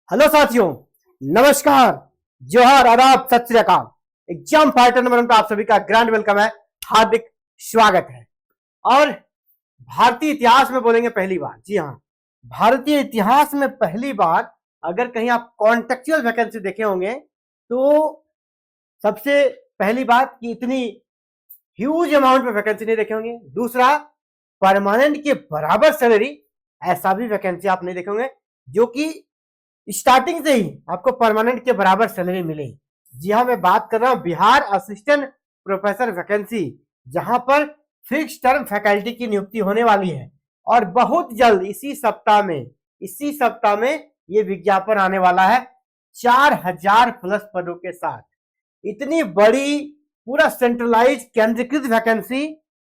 Hello साथियों, नमस्कार, जोहार, आदाब, सत श्री अकाल। एग्जाम फाइटर नंबर 1 पे आप सभी का ग्रैंड वेलकम है, हार्दिक स्वागत है। और भारतीय इतिहास में बोलेंगे पहली बार, जी हाँ, भारतीय इतिहास में पहली बार अगर कहीं आप कॉन्टेक्चुअल वैकेंसी देखे होंगे तो सबसे पहली बात कि इतनी ह्यूज अमाउंट में वैकेंसी नहीं देखे होंगे। दूसरा, परमानेंट के बराबर सैलरी, ऐसा भी वैकेंसी आप नहीं देखे होंगे जो कि स्टार्टिंग से ही आपको परमानेंट के बराबर सैलरी मिले। जी हाँ, मैं बात कर रहा हूं बिहार असिस्टेंट प्रोफेसर वैकेंसी, जहां पर फिक्स टर्म फैकल्टी की नियुक्ति होने वाली है और बहुत जल्द इसी सप्ताह में ये विज्ञापन आने वाला है 4000 प्लस पदों के साथ। इतनी बड़ी पूरा सेंट्रलाइज केंद्रीकृत वैकेंसी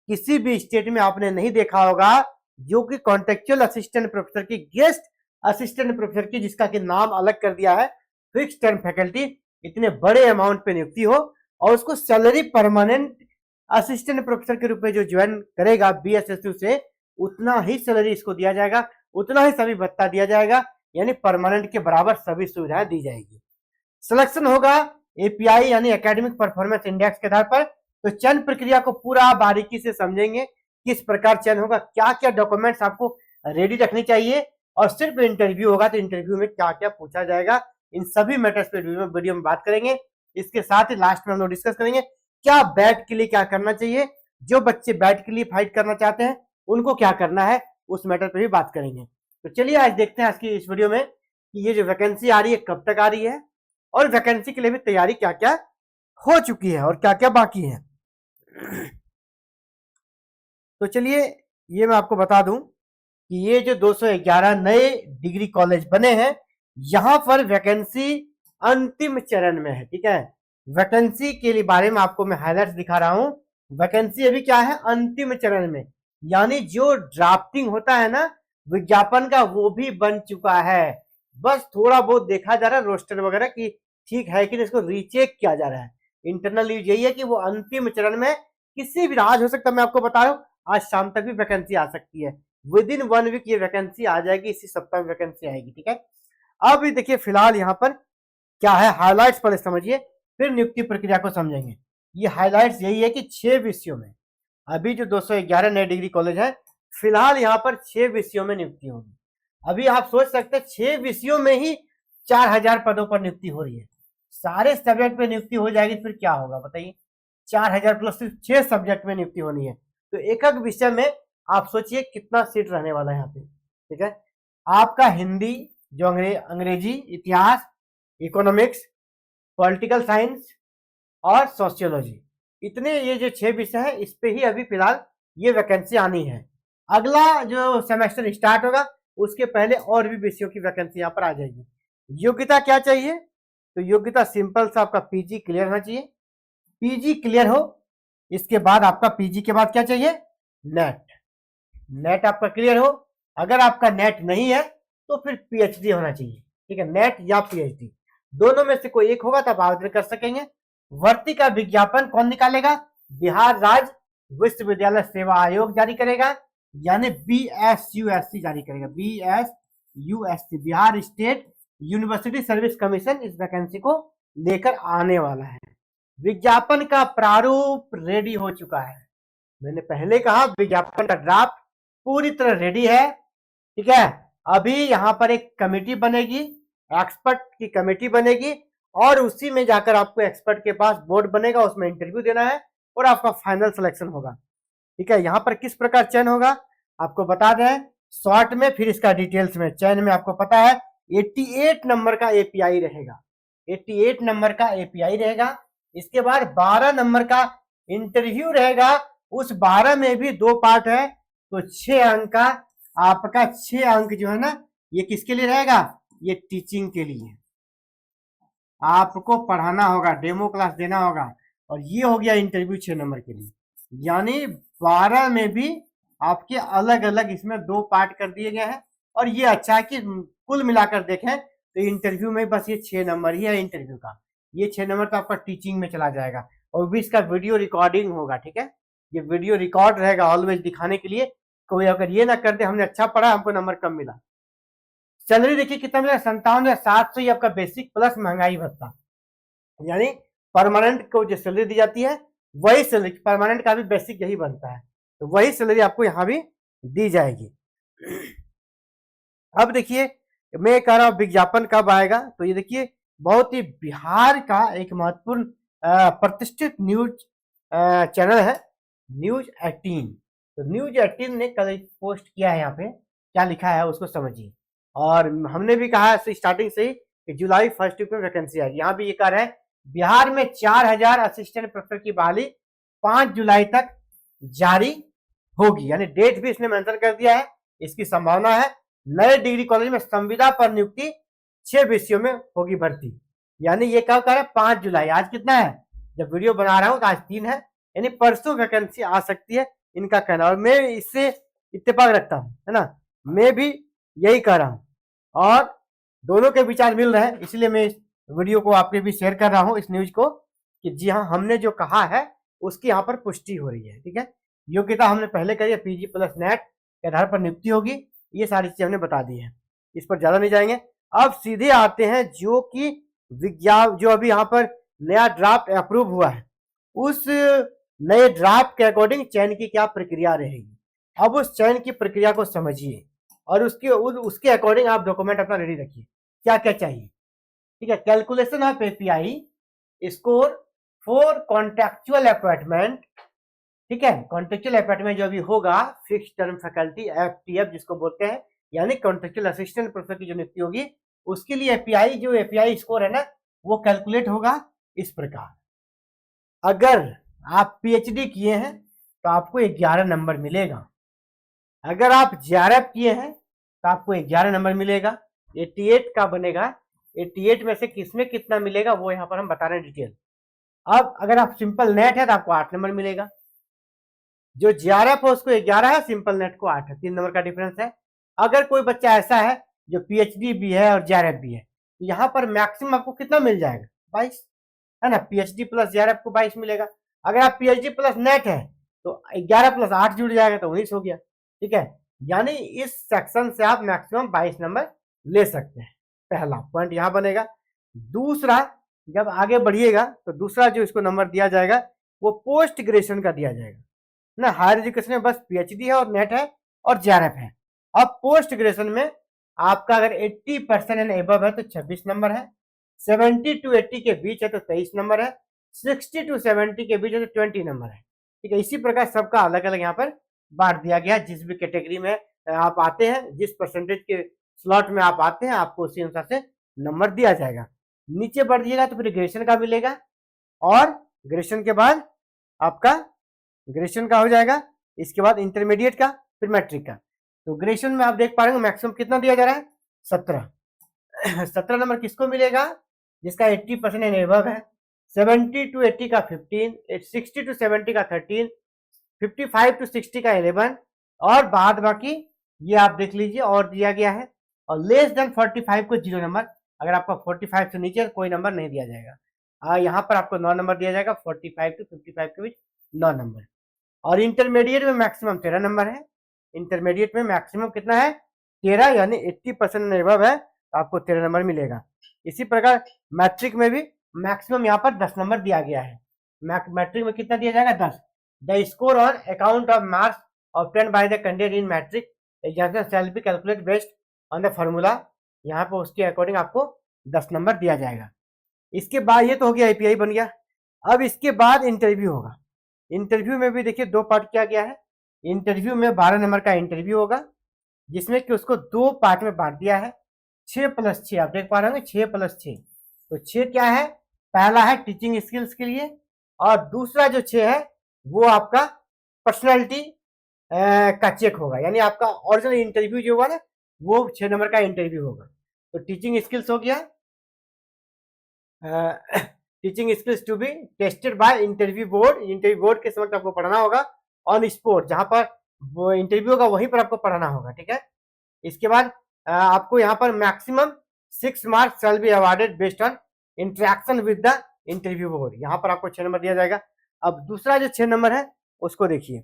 किसी भी स्टेट में आपने नहीं देखा होगा, जो कि कॉन्टेक्चुअल असिस्टेंट प्रोफेसर की, गेस्ट असिस्टेंट प्रोफेसर की, जिसका कि नाम अलग कर दिया है फिक्स टर्म फैकल्टी, इतने बड़े अमाउंट पे नियुक्ति हो और उसको सैलरी परमानेंट असिस्टेंट प्रोफेसर के रूप में जो ज्वाइन करेगा बीएसएसयू से, उतना ही सैलरी इसको दिया जाएगा, उतना ही सभी भत्ता दिया जाएगा, यानी परमानेंट के बराबर सभी सुविधाएं दी जाएगी। सिलेक्शन होगा एपीआई यानी एकेडमिक परफॉर्मेंस इंडेक्स के आधार पर। तो चयन प्रक्रिया को पूरा बारीकी से समझेंगे, किस प्रकार चयन होगा, क्या क्या डॉक्यूमेंट्स आपको रेडी रखनी चाहिए, और सिर्फ इंटरव्यू होगा तो इंटरव्यू में क्या क्या पूछा जाएगा, इन सभी मैटर्स पे वीडियो में बात करेंगे। इसके साथ ही लास्ट में हम लोग डिस्कस करेंगे क्या बैट के लिए क्या करना चाहिए, जो बच्चे बैट के लिए फाइट करना चाहते हैं उनको क्या करना है, उस मैटर पे भी बात करेंगे। तो चलिए आज देखते हैं आज की इस वीडियो में कि ये जो वैकेंसी आ रही है कब तक आ रही है, और वैकेंसी के लिए भी तैयारी क्या क्या हो चुकी है और क्या क्या बाकी है। तो चलिए ये मैं आपको बता दूं कि ये जो 211 नए डिग्री कॉलेज बने हैं, यहां पर वैकेंसी अंतिम चरण में है। ठीक है, वैकेंसी के लिए बारे में आपको मैं हाईलाइट्स दिखा रहा हूं। वैकेंसी अभी क्या है, अंतिम चरण में, यानी जो ड्राफ्टिंग होता है ना विज्ञापन का, वो भी बन चुका है। बस थोड़ा बहुत देखा जा रहा है रोस्टर वगैरह की ठीक है कि नहीं, इसको रीचेक किया जा रहा है। इंटरनल न्यूज यही है कि वो अंतिम चरण में, किसी भी आज हो सकता है, मैं आपको बता रहा हूं आज शाम तक भी वैकेंसी आ सकती है। विद इन 1 वीक ये वैकेंसी आ जाएगी, इसी सप्ताह में वैकेंसी आएगी। ठीक है, अब देखिए फिलहाल यहाँ पर क्या है, हाइलाइट्स पहले समझिए फिर नियुक्ति प्रक्रिया को समझेंगे। ये हाइलाइट्स यही है कि 6 विषयों में, अभी जो 211 नए डिग्री कॉलेज है, फिलहाल यहाँ पर 6 विषयों में नियुक्ति होगी। अभी आप सोच सकते हैं 6 विषयों में ही 4000 पदों पर नियुक्ति हो रही है। सारे सब्जेक्ट में नियुक्ति हो जाएगी फिर क्या होगा बताइए, 4000 प्लस सिर्फ 6 सब्जेक्ट में नियुक्ति होनी है। तो एक एक विषय में आप सोचिए कितना सीट रहने वाला है यहाँ पे। ठीक है, आपका हिंदी, जो अंग्रेजी, इतिहास, इकोनॉमिक्स, पॉलिटिकल साइंस और सोशियोलॉजी, इतने ये जो 6 विषय है, इस पे ही अभी फिलहाल ये वैकेंसी आनी है। अगला जो सेमेस्टर स्टार्ट होगा उसके पहले और भी विषयों की वैकेंसी यहाँ पर आ जाएगी। योग्यता क्या चाहिए, तो योग्यता सिंपल सा आपका पीजी क्लियर होना चाहिए। पीजी क्लियर हो, इसके बाद आपका पीजी के बाद क्या चाहिए, नेट आपका क्लियर हो। अगर आपका नेट नहीं है तो फिर पीएचडी होना चाहिए। ठीक है, नेट या पीएचडी दोनों में से कोई एक होगा तब आवेदन कर सकेंगे। भर्ती का विज्ञापन कौन निकालेगा, बिहार राज्य विश्वविद्यालय सेवा आयोग जारी करेगा, यानी बीएसयूएससी जारी करेगा। BSUSC, Bihar state university service commission, इस वैकेंसी को लेकर आने वाला है। विज्ञापन का प्रारूप रेडी हो चुका है। मैंने पहले कहा विज्ञापन का ड्राफ्ट पूरी तरह रेडी है। ठीक है, अभी यहाँ पर एक कमेटी बनेगी, एक्सपर्ट की कमेटी बनेगी, और उसी में जाकर आपको एक्सपर्ट के पास बोर्ड बनेगा, उसमें इंटरव्यू देना है और आपका फाइनल सिलेक्शन होगा। ठीक है, यहाँ पर किस प्रकार चयन होगा आपको बता दें शॉर्ट में, फिर इसका डिटेल्स में। चयन में आपको पता है 88 नंबर का एपीआई रहेगा, 88 नंबर का एपीआई रहेगा। इसके बाद 12 नंबर का इंटरव्यू रहेगा, उस 12 में भी 2 पार्ट है, तो 6 अंक का आपका 6 अंक जो है ना, ये किसके लिए रहेगा, ये टीचिंग के लिए, आपको पढ़ाना होगा, डेमो क्लास देना होगा। और ये हो गया इंटरव्यू 6 नंबर के लिए, यानी 12 में भी आपके अलग अलग इसमें 2 पार्ट कर दिए गए हैं। और ये अच्छा है कि कुल मिलाकर देखें तो इंटरव्यू में बस ये 6 नंबर ही है इंटरव्यू का, ये 6 नंबर तो आपका टीचिंग में चला जाएगा, और भी इसका वीडियो रिकॉर्डिंग होगा। ठीक है, ये वीडियो रिकॉर्ड रहेगा ऑलवेज दिखाने के लिए, कोई अगर ये ना कर दे हमने अच्छा पढ़ा हमको नंबर कम मिला, सैलरी देखिए कितना मिलेगा, 57,700 ही आपका बेसिक प्लस महंगाई भत्ता, यानी परमानेंट को जो सैलरी दी जाती है वही सैलरी, परमानेंट का भी बेसिक यही बनता है, तो वही सैलरी आपको यहाँ भी दी जाएगी। अब देखिए मैं कह रहा हूँ विज्ञापन कब आएगा, तो ये देखिए बहुत ही बिहार का एक महत्वपूर्ण प्रतिष्ठित न्यूज चैनल है न्यूज 18। तो न्यूज 18 ने कल एक पोस्ट किया है, यहाँ पे क्या लिखा है उसको समझिए। और हमने भी कहा है स्टार्टिंग से ही कि जुलाई 1 वीक में वैकेंसी आएगी। यहाँ भी ये कह रहे हैं बिहार में 4000 असिस्टेंट प्रोफेसर की बहाली 5 जुलाई तक जारी होगी, यानी डेट भी इसने मेंशन कर दिया है। इसकी संभावना है नए डिग्री कॉलेज में संविदा पर नियुक्ति 6 विषयों में होगी भर्ती, यानी ये कब कह रहे हैं 5 जुलाई। आज कितना है, जब वीडियो बना रहा हूं तो आज 3 है, यानी परसों वैकेंसी आ सकती है इनका कहना। और मैं इससे इत्तेफाक रखता हूं, है ना, मैं भी यही कह रहा हूं और दोनों के विचार मिल रहे हैं, इसलिए मैं इस वीडियो को आपके भी शेयर कर रहा हूं, इस न्यूज को, कि जी हाँ हमने जो कहा है उसकी यहाँ पर पुष्टि हो रही है। ठीक है, योग्यता हमने पहले करी है, पीजी प्लस नेट के आधार पर नियुक्ति होगी, ये सारी चीजें हमने बता दी है, इस पर ज्यादा नहीं जाएंगे। अब सीधे आते हैं जो कि जो अभी यहाँ पर नया ड्राफ्ट अप्रूव हुआ है, उस नए ड्राफ्ट के अकॉर्डिंग चयन की क्या प्रक्रिया रहेगी। अब उस चयन की प्रक्रिया को समझिए और उसके अकॉर्डिंग आप डॉक्यूमेंट अपना रेडी रखिए, क्या क्या चाहिए। ठीक है, calculation of API score for contractual appointment. ठीक है, कॉन्ट्रेक्चुअल अपॉइंटमेंट जो अभी होगा फिक्स टर्म फैकल्टी एफटीएफ जिसको बोलते हैं, यानी कॉन्ट्रेक्चुअल असिस्टेंट प्रोफेसर की जो नियुक्ति होगी, उसके लिए एपीआई स्कोर है ना, वो कैलकुलेट होगा इस प्रकार। अगर आप पीएचडी किए हैं तो आपको 11 नंबर मिलेगा, अगर आप जेआरएफ किए हैं तो आपको 11 नंबर मिलेगा, 88 का बनेगा। 88 में से किसमें कितना मिलेगा वो यहाँ पर हम बता रहे हैं डिटेल। अब अगर आप सिंपल नेट है तो आपको 8 नंबर मिलेगा, जो जेआरएफ है उसको 11 है, सिंपल नेट को 8 है, 3 नंबर का डिफरेंस है। अगर कोई बच्चा ऐसा है जो पीएचडी भी है और जेआरएफ भी है, तो यहाँ पर मैक्सिमम आपको कितना मिल जाएगा, 22, है ना, पीएचडी प्लस जेआरएफ को 22 मिलेगा। अगर आप पीएचडी प्लस नेट है तो 11 प्लस 8 जुड़ जाएगा तो 19 हो गया। ठीक है, यानी इस सेक्शन से आप मैक्सिमम 22 नंबर ले सकते हैं, पहला पॉइंट यहाँ बनेगा। दूसरा, जब आगे बढ़िएगा तो दूसरा जो इसको नंबर दिया जाएगा वो पोस्ट ग्रेजुएशन का दिया जाएगा ना। हायर एजुकेशन में बस पीएचडी है और नेट है और जेआरएफ है। अब पोस्ट ग्रेजुएशन में आपका अगर 80% एंड एबव है तो 26 नंबर है, 70 to 80 के बीच है तो 23 नंबर है, 60 to 70 के बीच है तो 20 नंबर है। ठीक है, इसी प्रकार सबका अलग अलग यहाँ पर बांट दिया गया, जिस भी कैटेगरी में आप आते हैं, जिस परसेंटेज के स्लॉट में आप आते हैं, आपको उसी अनुसार से नंबर दिया जाएगा। नीचे बढ़ दिएगा तो फिर ग्रेजुएशन का मिलेगा, और ग्रेजुएशन के बाद आपका ग्रेजुएशन का हो जाएगा, इसके बाद इंटरमीडिएट का, फिर मैट्रिक का। तो ग्रेजुएशन में आप देख पा रहे हो मैक्सिमम कितना दिया जा रहा है, 17। 17 नंबर किसको मिलेगा, जिसका 80% एंड एबव है, 70 to 80 का 15, 60 to 70 का 13, 55 to 60 का 11, और बाद बाकी ये आप देख लीजिए और दिया गया है। और लेस देन 45 को 0 नंबर, अगर आपका 45 से नीचे कोई नंबर नहीं दिया जाएगा। यहाँ पर आपको 9 नंबर दिया जाएगा, 45 to 55 के बीच 9 नंबर। और इंटरमीडिएट में मैक्सिमम 13 नंबर है, इंटरमीडिएट में मैक्सिमम कितना है, 13, यानी 80% एबव है तो आपको 13 नंबर मिलेगा। इसी प्रकार मैट्रिक में भी मैक्सिमम यहाँ पर 10 नंबर दिया गया है। मैट्रिक में कितना दिया जाएगा, 10। The score on account of marks obtained by the candidate in matric examination shall be calculate based on the formula, यहाँ पर उसके अकॉर्डिंग आपको 10 नंबर दिया जाएगा। इसके बाद ये तो हो गया एपीआई बन गया। अब इसके बाद इंटरव्यू होगा। इंटरव्यू में भी देखिए 2 पार्ट किया गया है। इंटरव्यू में 12 नंबर का इंटरव्यू होगा, जिसमें कि उसको 2 पार्ट में बांट दिया है, 6+6, आप देख पा रहे होंगे 6+6। तो 6 क्या है, पहला है टीचिंग स्किल्स के लिए, और दूसरा जो 6 है वो आपका पर्सनैलिटी का चेक होगा, यानी आपका ओरिजिनल इंटरव्यू जो होगा ना वो 6 नंबर का इंटरव्यू होगा। तो टीचिंग स्किल्स हो गया, teaching skills to be tested by interview board के समक्ष आपको पढ़ना होगा ऑन स्पॉट, जहां पर वो इंटरव्यू होगा वहीं पर आपको पढ़ना होगा। ठीक है, इसके बाद आपको यहाँ पर maximum 6 marks shall be awarded based on interaction with the interview board, यहाँ पर आपको 6 नंबर दिया जाएगा। अब दूसरा जो 6 नंबर है उसको देखिए,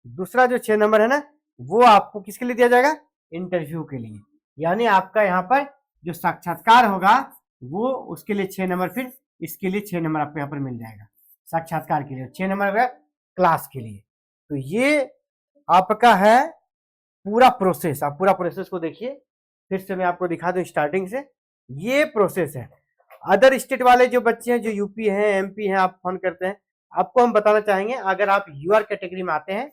दूसरा जो 6 नंबर है ना वो आपको किसके लिए दिया जाएगा, इंटरव्यू के लिए। यानी आपका यहाँ पर जो साक्षात्कार होगा वो उसके लिए 6 नंबर, फिर इसके लिए 6 नंबर आपको यहाँ पर मिल जाएगा साक्षात्कार के लिए, 6 नंबर क्लास के लिए। तो ये आपका है पूरा प्रोसेस। आप पूरा प्रोसेस को देखिए, फिर से मैं आपको दिखा दूं स्टार्टिंग से। ये प्रोसेस है। अदर स्टेट वाले जो बच्चे हैं, जो यूपी हैं, एमपी हैं, आप फोन करते हैं, आपको हम बताना चाहेंगे, अगर आप यूआर कैटेगरी में आते हैं,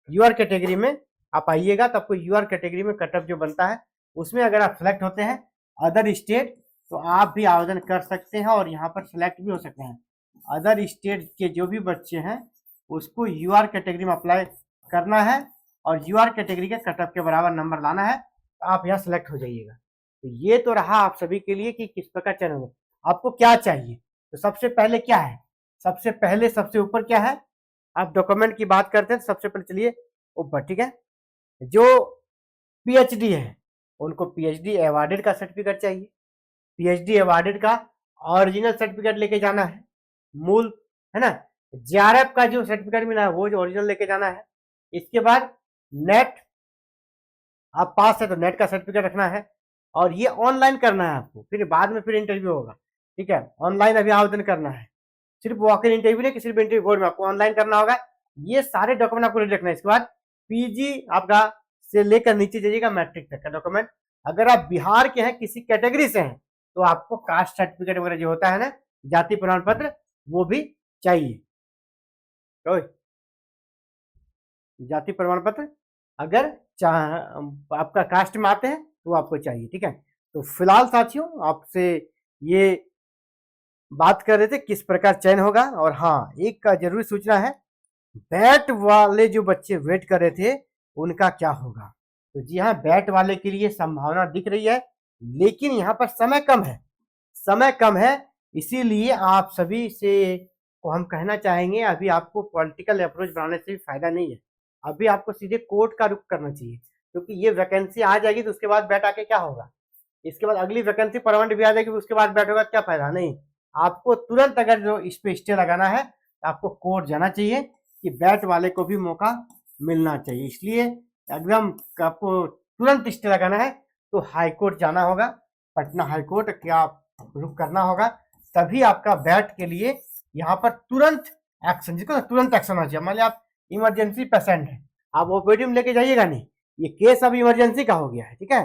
यूआर कैटेगरी में आप आइएगा तो आपको यूआर कैटेगरी में कटअप जो बनता है उसमें अगर आप सेलेक्ट होते हैं अदर स्टेट, तो आप भी आवेदन कर सकते हैं और यहाँ पर सेलेक्ट भी हो सकते हैं। अदर स्टेट के जो भी बच्चे हैं उसको यूआर कैटेगरी में अप्लाई करना है और यूआर कैटेगरी के कटअप के बराबर नंबर लाना है, तो आप यहाँ सेलेक्ट हो जाइएगा। तो ये तो रहा आप सभी के लिए कि किस प्रकार चयन होगा, आपको क्या चाहिए। तो सबसे पहले क्या है, सबसे पहले सबसे ऊपर क्या है, आप डॉक्यूमेंट की बात करते हैं, सबसे पहले चलिए ऊपर, ठीक है। जो पीएचडी है उनको पीएचडी अवार्डेड का सर्टिफिकेट चाहिए, पीएचडी अवार्डेड का ओरिजिनल सर्टिफिकेट लेके जाना है, मूल है ना। जेआरएफ का जो सर्टिफिकेट मिला है वो जो ओरिजिनल लेके जाना है। इसके बाद नेट आप पास है तो नेट का सर्टिफिकेट रखना है, और ये ऑनलाइन करना है आपको, फिर बाद में फिर इंटरव्यू होगा, ठीक है। ऑनलाइन अभी आवेदन करना है, सिर्फ वॉक इन इंटरव्यू नहीं कि सिर्फ इंटरव्यू बोर्ड में आपको ऑनलाइन करना होगा। ये सारे डॉक्यूमेंट आपको रेडी रखना है। इसके बाद पीजी आपका से लेकर नीचे जाइएगा मैट्रिक तक का डॉक्यूमेंट। अगर आप बिहार के हैं, किसी कैटेगरी से हैं, तो आपको कास्ट सर्टिफिकेट वगैरह जो होता है ना, जाति प्रमाण पत्र, वो भी चाहिए। जाति प्रमाण पत्र अगर आपका कास्ट में आते हैं तो आपको चाहिए, ठीक है। तो फिलहाल साथियों आपसे ये बात कर रहे थे किस प्रकार चयन होगा। और हाँ, एक का जरूरी सूचना है, बैट वाले जो बच्चे वेट कर रहे थे उनका क्या होगा। तो जी हाँ, बैट वाले के लिए संभावना दिख रही है, लेकिन यहाँ पर समय कम है, समय कम है। इसीलिए आप सभी से को हम कहना चाहेंगे, अभी आपको पॉलिटिकल अप्रोच बनाने से भी फायदा नहीं है, अभी आपको सीधे कोर्ट का रुख करना चाहिए, क्योंकि ये वैकेंसी आ जाएगी तो उसके बाद बैठ आके क्या होगा, इसके बाद अगली वैकेंसी परमानेंट भी आ जाएगी, उसके बाद बैठ होगा, क्या फायदा। नहीं, आपको तुरंत अगर जो इस पे स्टे लगाना है तो आपको कोर्ट जाना चाहिए कि बैट वाले को भी मौका मिलना चाहिए। इसलिए एकदम आपको तुरंत स्टे लगाना है तो हाई कोर्ट जाना होगा, पटना हाई कोर्ट क्या रुख करना होगा, तभी आपका बैट के लिए यहाँ पर तुरंत एक्शन, जिसको तुरंत एक्शन होना चाहिए। मान लिया आप इमरजेंसी पेशेंट है, आप ओपीडी में लेके जाइएगा नहीं, ये केस अब इमरजेंसी का हो गया है, ठीक है,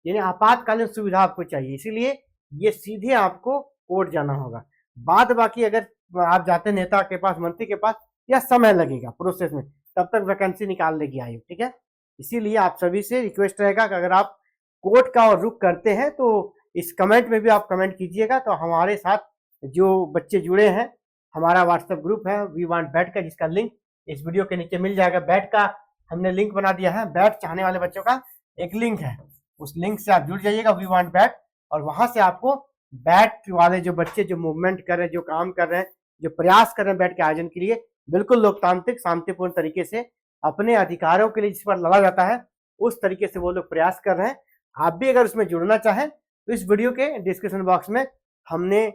यानी आपातकालीन सुविधा आपको चाहिए, इसीलिए ये सीधे आपको कोर्ट जाना होगा। बाद बाकी अगर आप जाते नेता के पास, मंत्री के पास, या समय लगेगा प्रोसेस में, तब तक वैकेंसी निकाल लेगी आयोग, ठीक है। इसीलिए आप सभी से रिक्वेस्ट रहेगा कि अगर आप कोर्ट का और रुख करते हैं तो इस कमेंट में भी आप कमेंट कीजिएगा। तो हमारे साथ जो बच्चे जुड़े हैं, हमारा व्हाट्सएप ग्रुप है वी वांट बैट का, जिसका लिंक इस वीडियो के नीचे मिल जाएगा। बैट का हमने लिंक बना दिया है, बैट चाहने वाले बच्चों का एक लिंक है, उस लिंक से आप जुड़ जाइएगा वी वांट बैट, और वहां से आपको बैट वाले जो बच्चे जो मूवमेंट कर रहे हैं, जो काम कर रहे हैं, जो प्रयास कर रहे हैं बैट के आयोजन के लिए, बिल्कुल लोकतांत्रिक शांतिपूर्ण तरीके से अपने अधिकारों के लिए जिस पर लड़ा जाता है, उस तरीके से वो लोग प्रयास कर रहे हैं। आप भी अगर उसमें जुड़ना चाहें तो इस वीडियो के डिस्क्रिप्शन बॉक्स में हमने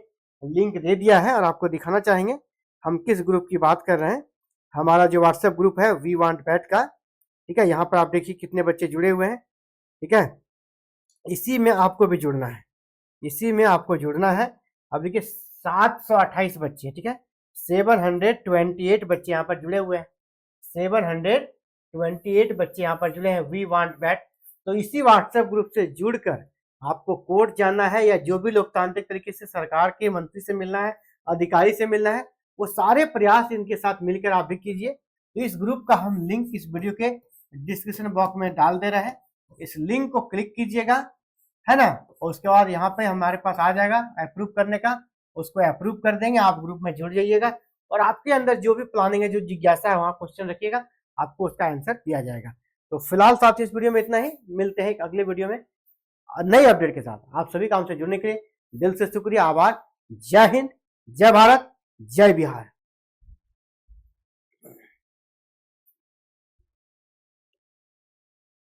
लिंक दे दिया है, और आपको दिखाना चाहेंगे हम किस ग्रुप की बात कर रहे हैं। हमारा जो व्हाट्सएप ग्रुप है वी वांट बैट का, ठीक है, यहाँ पर आप देखिए कितने बच्चे जुड़े हुए हैं, ठीक है। इसी में आपको भी जुड़ना है, इसी में आपको जुड़ना है। अब देखिए 728 बच्चे, ठीक है, 728 बच्चे यहाँ पर जुड़े हुए हैं, 728 बच्चे यहाँ पर जुड़े हैं वी वांट बैट। तो इसी व्हाट्सएप ग्रुप से जुड़कर आपको कोर्ट जाना है, या जो भी लोकतांत्रिक तरीके से सरकार के मंत्री से मिलना है, अधिकारी से मिलना है, वो सारे प्रयास इनके साथ मिलकर आप भी कीजिए। तो इस ग्रुप का हम लिंक इस वीडियो के डिस्क्रिप्शन बॉक्स में डाल दे रहे हैं, इस लिंक को क्लिक कीजिएगा, है ना, और उसके बाद यहाँ पे हमारे पास आ जाएगा अप्रूव करने का, उसको अप्रूव कर देंगे, आप ग्रुप में जुड़ जाइएगा, और आपके अंदर जो भी प्लानिंग है, जो जिज्ञासा है, वहाँ क्वेश्चन रखिएगा, आपको उसका आंसर दिया जाएगा। तो फिलहाल साथियों इस वीडियो में इतना ही, मिलते हैं एक अगले वीडियो में नई अपडेट के साथ। आप सभी काम से जुड़ने के लिए दिल से शुक्रिया, आभार। जय हिंद, जय भारत, जय बिहार।